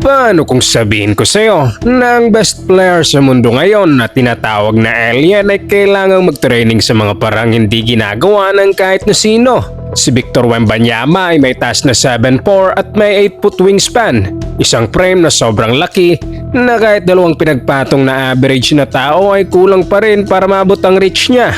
Paano kung sabihin ko sa'yo na ang best player sa mundo ngayon na tinatawag na alien ay kailangang mag-training sa mga parang hindi ginagawa ng kahit na sino? Si Victor Wembanyama ay may taas na 7'4" at may 8-foot wingspan. Isang frame na sobrang laki na kahit dalawang pinagpatong na average na tao ay kulang pa rin para maabot ang reach niya.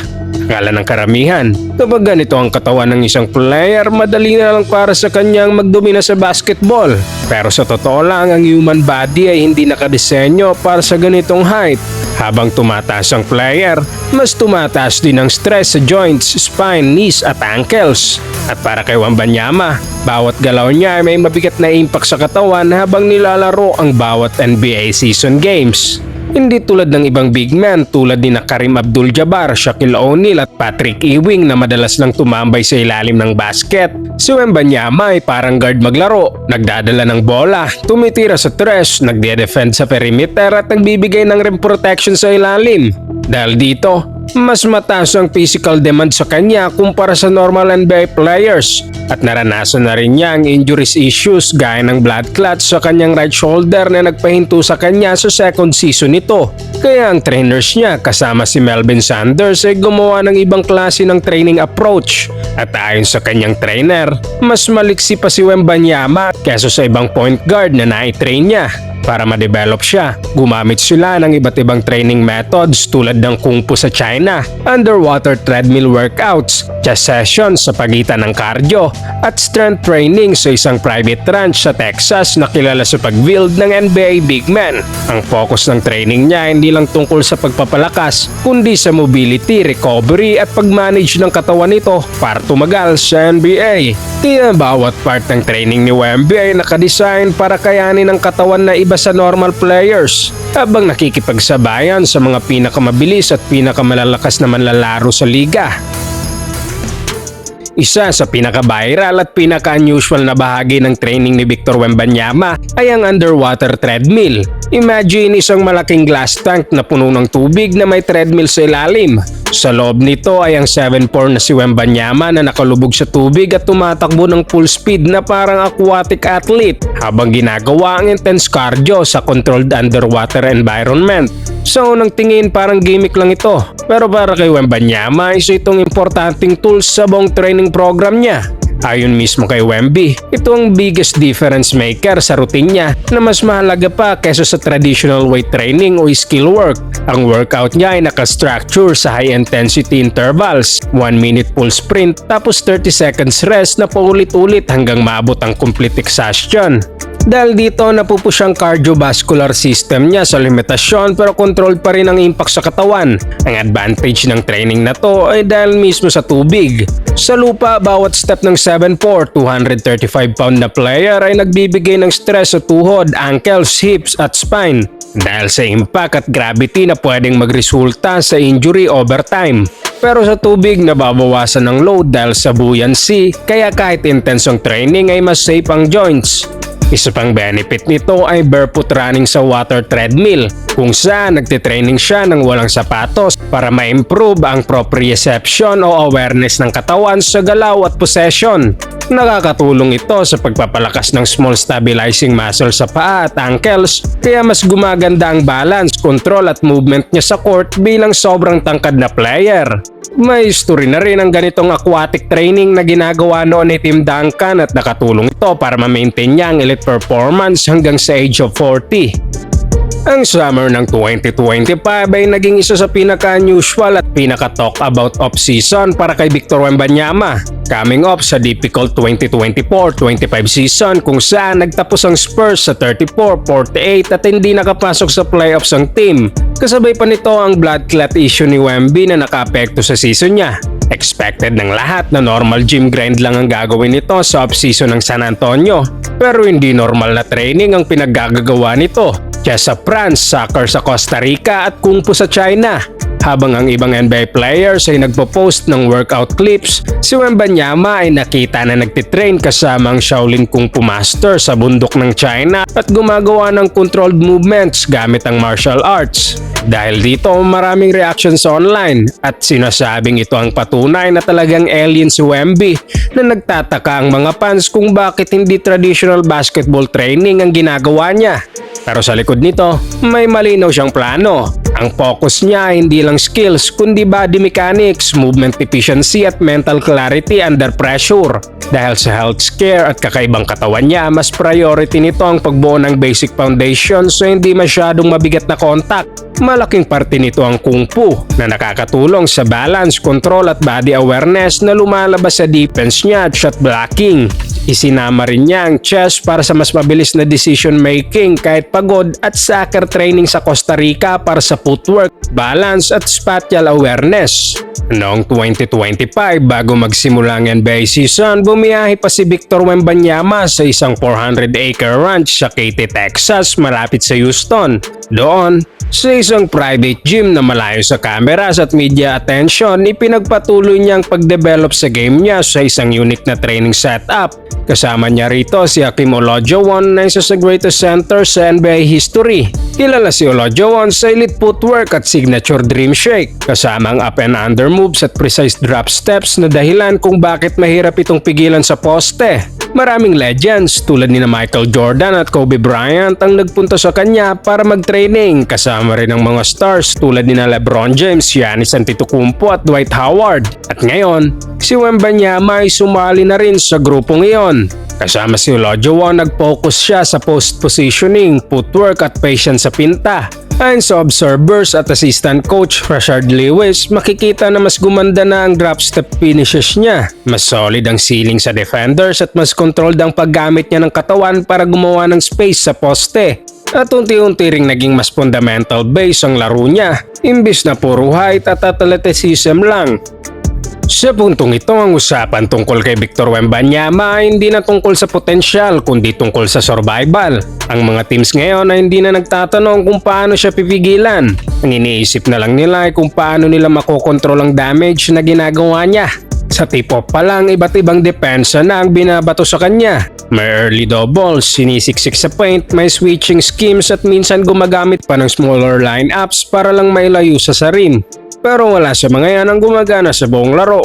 Akala ng karamihan, kapag ganito ang katawan ng isang player, madali na lang para sa kanyang magdomina sa basketball. Pero sa totoo lang, ang human body ay hindi nakadesenyo para sa ganitong height. Habang tumataas ang player, mas tumataas din ang stress sa joints, spine, knees at ankles. At para kay Wembanyama, bawat galaw niya ay may mabigat na impact sa katawan habang nilalaro ang bawat NBA season games. Hindi tulad ng ibang big men tulad ni Kareem Abdul-Jabbar, Shaquille O'Neal at Patrick Ewing na madalas lang tumambay sa ilalim ng basket. Si Wembanyama ay parang guard maglaro, nagdadala ng bola, tumitira sa tres, nagde-defend sa perimeter at nagbibigay ng rim protection sa ilalim. Dahil dito, mas mataas ang physical demand sa kanya kumpara sa normal NBA players at naranasan na rin niya ang injuries issues gaya ng blood clots sa kanyang right shoulder na nagpahinto sa kanya sa second season nito. Kaya ang trainers niya kasama si Melvin Sanders ay gumawa ng ibang klase ng training approach at ayon sa kanyang trainer, mas maliksi pa si Wembanyama kaysa sa ibang point guard na nai-train niya. Para ma-develop siya, gumamit sila ng iba't ibang training methods tulad ng Kung Fu sa China, underwater treadmill workouts, chest sessions sa pagitan ng cardio, at strength training sa isang private ranch sa Texas na kilala sa pag-build ng NBA big men. Ang focus ng training niya hindi lang tungkol sa pagpapalakas, kundi sa mobility, recovery at pag-manage ng katawan nito para tumagal sa NBA. Kaya bawat part ng training ni Wemby ay nakadesign para kayanin ang katawan na iba sa normal players habang nakikipagsabayan sa mga pinakamabilis at pinakamalalakas na manlalaro sa liga. Isa sa pinaka-viral at pinaka-unusual na bahagi ng training ni Victor Wembanyama ay ang underwater treadmill. Imagine isang malaking glass tank na puno ng tubig na may treadmill sa ilalim. Sa loob nito ay ang 7'4" na si Wembanyama na nakalubog sa tubig at tumatakbo ng full speed na parang aquatic athlete habang ginagawa ang intense cardio sa controlled underwater environment. Sa unang tingin parang gimmick lang ito, pero para kay Wembanyama isa itong importanteng tools sa buong training program niya. Ayon mismo kay Wemby, ito ang biggest difference maker sa routine niya na mas mahalaga pa kaysa sa traditional weight training o skill work. Ang workout niya ay nakastructure sa high-intensity intervals, 1 minute full sprint tapos 30 seconds rest na paulit-ulit hanggang maabot ang complete exhaustion. Dahil dito napupush ang cardiovascular system niya sa limitasyon pero controlled pa rin ang impact sa katawan. Ang advantage ng training na to ay dahil mismo sa tubig. Sa lupa, bawat step ng 7'4", 235-pound na player ay nagbibigay ng stress sa tuhod, ankles, hips at spine. Dahil sa impact at gravity na pwedeng magresulta sa injury over time. Pero sa tubig nababawasan ng load dahil sa buoyancy, kaya kahit intense ang training ay mas safe ang joints. Isa pang benefit nito ay barefoot running sa water treadmill kung saan nagtitraining siya ng walang sapatos para ma-improve ang proprioception o awareness ng katawan sa galaw at possession. Nakakatulong ito sa pagpapalakas ng small stabilizing muscle sa paa at ankles kaya mas gumaganda ang balance, control at movement niya sa court bilang sobrang tangkad na player. May history na rin ang ganitong aquatic training na ginagawa noon ni Tim Duncan at nakatulong ito para ma-maintain niya ang elite performance hanggang sa age of 40. Ang summer ng 2025 ay naging isa sa pinaka-unusual at pinaka-talk about off-season para kay Victor Wembanyama. Coming off sa difficult 2024-25 season kung saan nagtapos ang Spurs sa 34-48 at hindi nakapasok sa playoffs ang team. Kasabay pa nito ang blood clot issue ni Wemby na nakaapekto sa season niya. Expected ng lahat na normal gym grind lang ang gagawin nito sa off-season ng San Antonio. Pero hindi normal na training ang pinaggagawa nito. Chess sa France, soccer sa Costa Rica at Kung Fu sa China. Habang ang ibang NBA players ay nagpo-post ng workout clips, si Wembanyama ay nakita na nagtitrain kasama ang Shaolin Kung Fu Master sa bundok ng China at gumagawa ng controlled movements gamit ang martial arts. Dahil dito maraming reactions online at sinasabing ito ang patunay na talagang alien si Wemby na nagtataka ang mga fans kung bakit hindi traditional basketball training ang ginagawa niya. Pero sa likod nito, may malinaw siyang plano. Ang focus niya ay hindi lang skills kundi body mechanics, movement efficiency at mental clarity under pressure. Dahil sa health scare at kakaibang katawan niya, mas priority nito ang pagbuo ng basic foundation so hindi masyadong mabigat na contact. Malaking parte nito ang Kung Fu na nakakatulong sa balance, control at body awareness na lumalabas sa defense niya at shot blocking. Isinama rin niya ang chess para sa mas mabilis na decision making kahit pagod at soccer training sa Costa Rica para sa footwork, balance at spatial awareness. Noong 2025 bago magsimula ang NBA season, bumiyahe pa si Victor Wembanyama sa isang 400-acre ranch sa Katy, Texas malapit sa Houston. Doon, sa isang private gym na malayo sa cameras at media attention, ipinagpatuloy niya ang pagdevelop sa game niya sa isang unique na training setup. Kasama niya rito si Hakeem Olajuwon na isa sa greatest center sa NBA history. Kilala si Olajuwon sa elite footwork at signature dream shake, kasama ang up and under moves at precise drop steps na dahilan kung bakit mahirap itong pigilan sa poste. Maraming legends tulad ni Michael Jordan at Kobe Bryant ang nagpunta sa kanya para mag-training, kasama rin ang mga stars tulad ni LeBron James, Giannis Antetokounmpo at Dwight Howard. At ngayon, si Wembanyama ay sumali na rin sa grupong iyon. Kasama si Olajuwon, nag-focus siya sa post positioning, footwork at patience sa pinta. Ayon sa observers at assistant coach Rashard Lewis, makikita na mas gumanda na ang drop step finishes niya. Mas solid ang ceiling sa defenders at mas controlled ang paggamit niya ng katawan para gumawa ng space sa poste. At unti-unti ring naging mas fundamental base ang laro niya, imbis na puro height at athleticism lang. Sa puntong ito, ang usapan tungkol kay Victor Wembanyama ay hindi na tungkol sa potensyal kundi tungkol sa survival. Ang mga teams ngayon ay hindi na nagtatanong kung paano siya pipigilan. Ang iniisip na lang nila ay kung paano nila makokontrol ang damage na ginagawa niya. Sa tip-off pa lang, iba't ibang depensa na ang binabato sa kanya. May early doubles, sinisiksik sa paint, may switching schemes at minsan gumagamit pa ng smaller lineups para lang mailayo sa rim. Pero wala sa mga yan ang gumagana sa buong laro.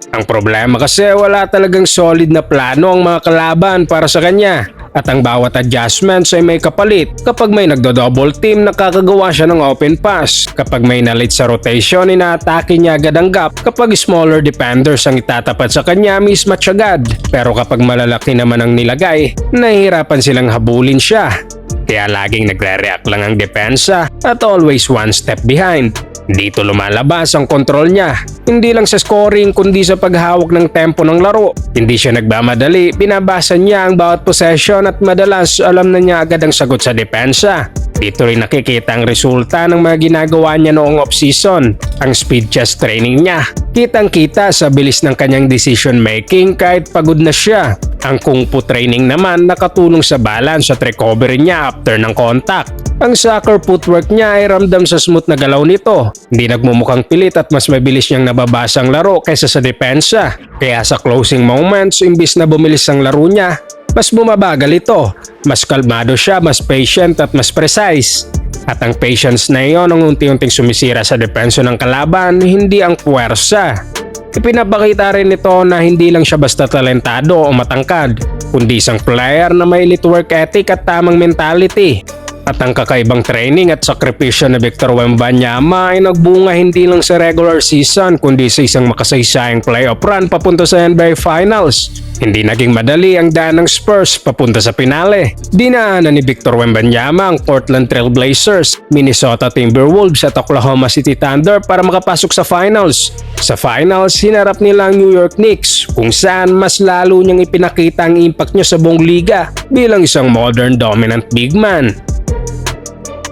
Ang problema kasi wala talagang solid na plano ang mga kalaban para sa kanya. At ang bawat adjustments ay may kapalit. Kapag may nagdo-double team, nakakagawa siya ng open pass. Kapag may nalit sa rotation, inaatake niya agad ang gap. Kapag smaller defenders ang itatapat sa kanya, mismatch agad. Pero kapag malalaki naman ang nilagay, nahihirapan silang habulin siya. Kaya laging nagre-react lang ang depensa at always one step behind. Dito lumalabas ang kontrol niya. Hindi lang sa scoring kundi sa paghawak ng tempo ng laro. Hindi siya nagmamadali, binabasa niya ang bawat possession at madalas alam na niya agad ang sagot sa depensa. Dito rin nakikita ang resulta ng mga ginagawa niya noong off-season. Ang speed chess training niya. Kitang-kita sa bilis ng kanyang decision making kahit pagod na siya. Ang Kung Fu training naman nakatulong sa balance at recovery niya after ng contact. Ang soccer footwork niya ay ramdam sa smooth na galaw nito. Hindi nagmumukhang pilit at mas mabilis niyang nababasa ang laro kaysa sa depensa. Kaya sa closing moments, imbis na bumilis ang laro niya, mas bumabagal ito. Mas kalmado siya, mas patient at mas precise. At ang patience na iyon ang unti-unting sumisira sa depensa ng kalaban, hindi ang puwersa. Ipinapakita rin nito na hindi lang siya basta talentado o matangkad, kundi isang player na may elite work ethic at tamang mentality. At ang kakaibang training at sakripisyo na Victor Wembanyama ay nagbunga hindi lang sa regular season kundi sa isang makasaysayang playoff run papunta sa NBA Finals. Hindi naging madali ang daan ng Spurs papunta sa pinale. Dinaanan ni Victor Wembanyama ang Portland Trail Blazers, Minnesota Timberwolves at Oklahoma City Thunder para makapasok sa Finals. Sa Finals, hinarap nila ang New York Knicks kung saan mas lalo niyang ipinakita ang impact niya sa buong liga bilang isang modern dominant big man.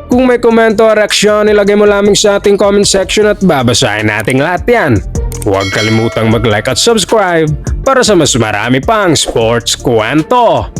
Kung may komento o reaksyon, ilagay mo lamang sa ating comment section at babasahin nating lahat yan. Huwag kalimutang mag-like at subscribe para sa mas marami pang sports kwento.